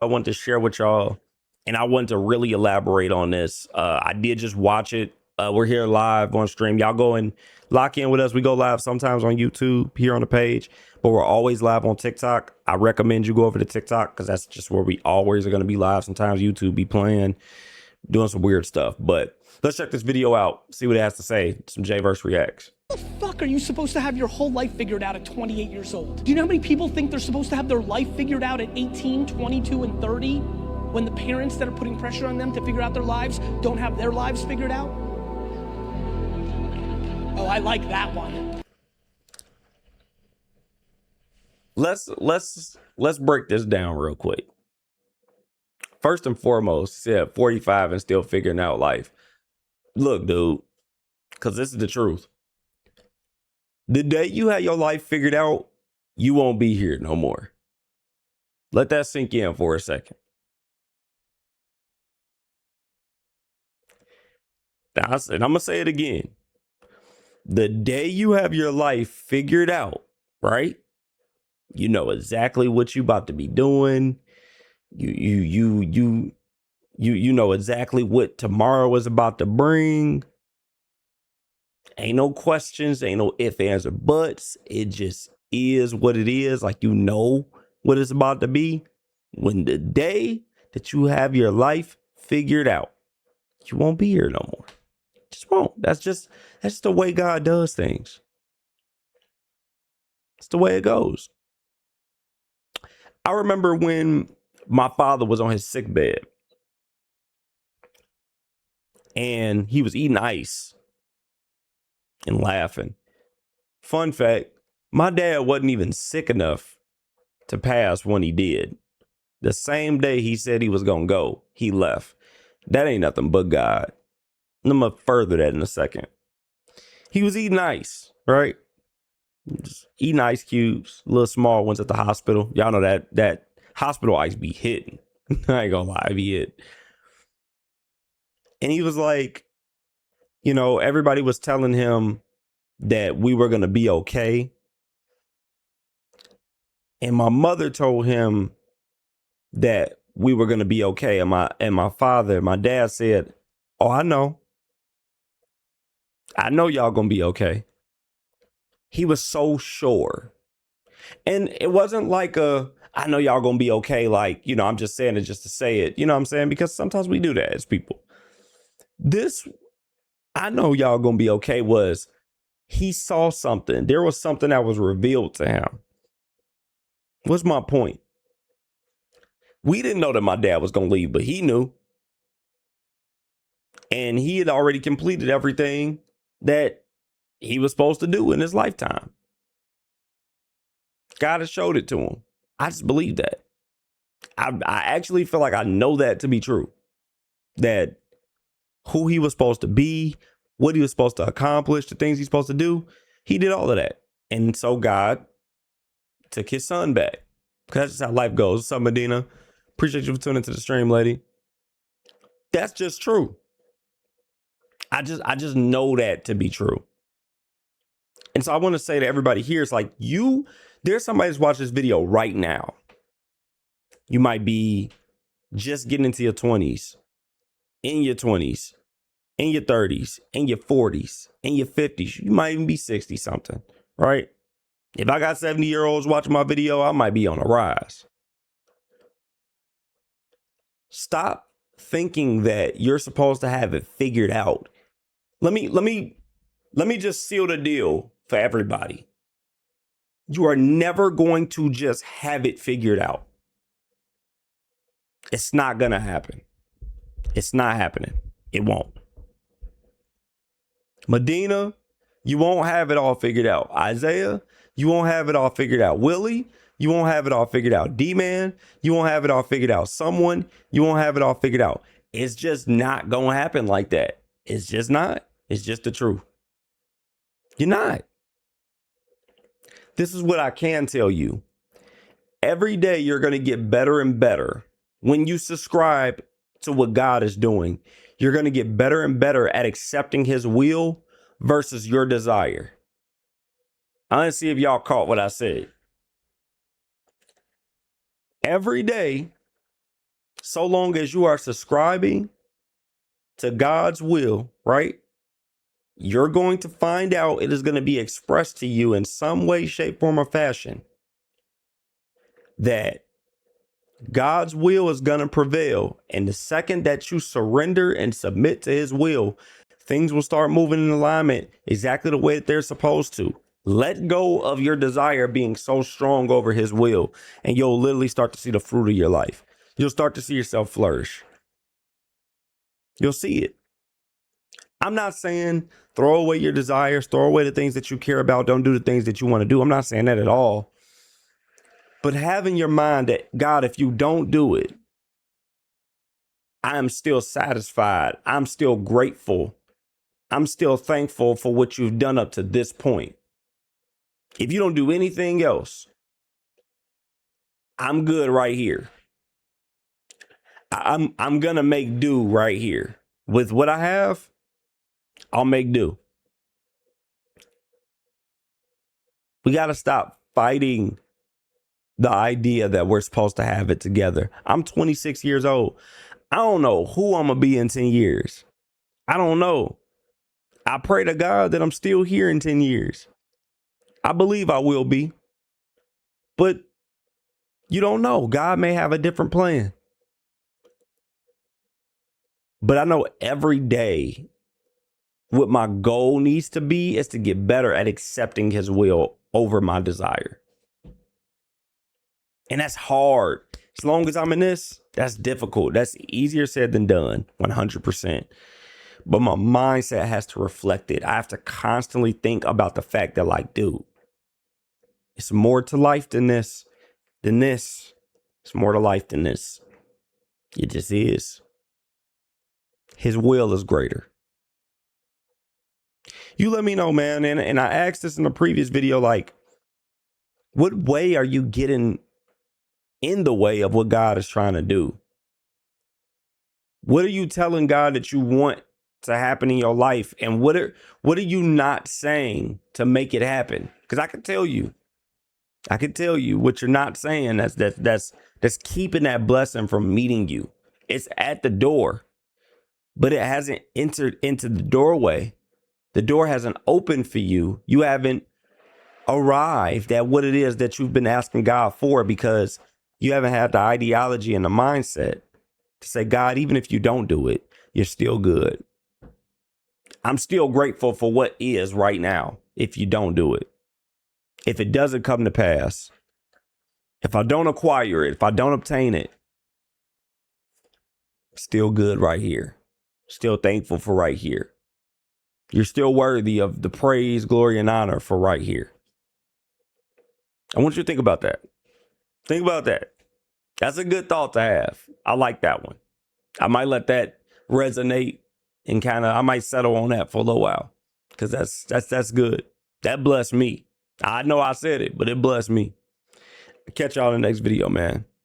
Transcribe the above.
I want to share with y'all, and I want to really elaborate on this. I did just watch it. We're here live on stream. Y'all go and lock in with us. We go live sometimes on YouTube here on the page, but we're always live on TikTok. I recommend you go over to TikTok because that's just where we always are going to be live. Sometimes YouTube be playing, doing some weird stuff. But let's check this video out, see what it has to say. Some Jvrse reacts. How the fuck are you supposed to have your whole life figured out at 28 years old? Do you know how many people think they're supposed to have their life figured out at 18, 22, and 30 when the parents that are putting pressure on them to figure out their lives don't have their lives figured out? Oh, I like that one. Let's break this down real quick. First and foremost, he said 45 and still figuring out life. Look, dude, because this is the truth. The day you have your life figured out, you won't be here no more. Let that sink in for a second. And I'm going to say it again. The day you have your life figured out, right? You know exactly what you about to be doing. You know exactly what tomorrow is about to bring. Ain't no questions, ain't no ifs, ands, or buts. It just is what it is. Like, you know what it's about to be. When the day that you have your life figured out, you won't be here no more. Just won't. That's just the way God does things. It's the way it goes. I remember when my father was on his sick bed and he was eating ice and laughing. Fun fact, my dad wasn't even sick enough to pass when he did. The same day he said he was going to go, he left. That ain't nothing but God. And I'm going to further that in a second. He was eating ice, right? Just eating ice cubes, little small ones at the hospital. Y'all know that hospital ice be hitting. I ain't gonna lie, it be hit. And he was like, you know, everybody was telling him that we were going to be okay. And my mother told him that we were going to be okay. And my dad said, oh, I know y'all going to be okay. He was so sure. And it wasn't like I know y'all going to be okay. Like, you know, I'm just saying it just to say it. You know what I'm saying? Because sometimes we do that as people. This, I know y'all going to be okay, was he saw something. There was something that was revealed to him. What's my point? We didn't know that my dad was going to leave, but he knew. And he had already completed everything that he was supposed to do in his lifetime. God has showed it to him. I just believe that. I actually feel like I know that to be true. That who he was supposed to be, what he was supposed to accomplish, the things he's supposed to do, he did all of that. And so God took his son back. Because that's just how life goes. What's up, Medina? Appreciate you for tuning into the stream, lady. That's just true. I just know that to be true. And so I want to say to everybody here, it's like there's somebody who's watching this video right now. You might be just getting into your 20s, in your 20s, in your 30s, in your 40s, in your 50s. You might even be 60 something, right? If I got 70-year-olds watching my video, I might be on a rise. Stop thinking that you're supposed to have it figured out. Let me just seal the deal for everybody. You are never going to just have it figured out. It's not going to happen. It's not happening. It won't. Medina, you won't have it all figured out. Isaiah, you won't have it all figured out. Willie, you won't have it all figured out. D-Man, you won't have it all figured out. Someone, you won't have it all figured out. It's just not going to happen like that. It's just not. It's just the truth. You're not. This is what I can tell you. Every day you're going to get better and better. When you subscribe to what God is doing, you're going to get better and better at accepting his will versus your desire. I want to see if y'all caught what I said. Every day So long as you are subscribing to God's will, right? You're going to find out it is going to be expressed to you in some way, shape, form, or fashion that God's will is going to prevail. And the second that you surrender and submit to his will, things will start moving in alignment exactly the way that they're supposed to. Let go of your desire being so strong over his will, and you'll literally start to see the fruit of your life. You'll start to see yourself flourish. You'll see it. I'm not saying throw away your desires, throw away the things that you care about, don't do the things that you want to do. I'm not saying that at all. But have in your mind that, God, if you don't do it, I am still satisfied. I'm still grateful. I'm still thankful for what you've done up to this point. If you don't do anything else, I'm good right here. I'm gonna make do right here. With what I have, I'll make do. We gotta stop fighting the idea that we're supposed to have it together. I'm 26 years old. I don't know who I'm gonna be in 10 years. I don't know. I pray to God that I'm still here in 10 years. I believe I will be. But you don't know. God may have a different plan. But I know every day what my goal needs to be is to get better at accepting his will over my desire. And that's hard. As long as I'm in this, that's difficult. That's easier said than done, 100%. But my mindset has to reflect it. I have to constantly think about the fact that, like, dude, it's more to life than this. It's more to life than this. It just is. His will is greater. You let me know, man. And I asked this in the previous video, like, what way are you getting in the way of what God is trying to do? What are you telling God that you want to happen in your life? And what are you not saying to make it happen? Because I can tell you what you're not saying that's keeping that blessing from meeting you. It's at the door, but it hasn't entered into the doorway. The door hasn't opened for you. You haven't arrived at what it is that you've been asking God for, because you haven't had the ideology and the mindset to say, God, even if you don't do it, you're still good. I'm still grateful for what is right now if you don't do it. If it doesn't come to pass, if I don't acquire it, if I don't obtain it, still good right here. Still thankful for right here. You're still worthy of the praise, glory, and honor for right here. I want you to think about that. Think about that. That's a good thought to have. I like that one. I might let that resonate and I might settle on that for a little while, because that's good. That blessed me. I know I said it, but it blessed me. Catch y'all in the next video, man.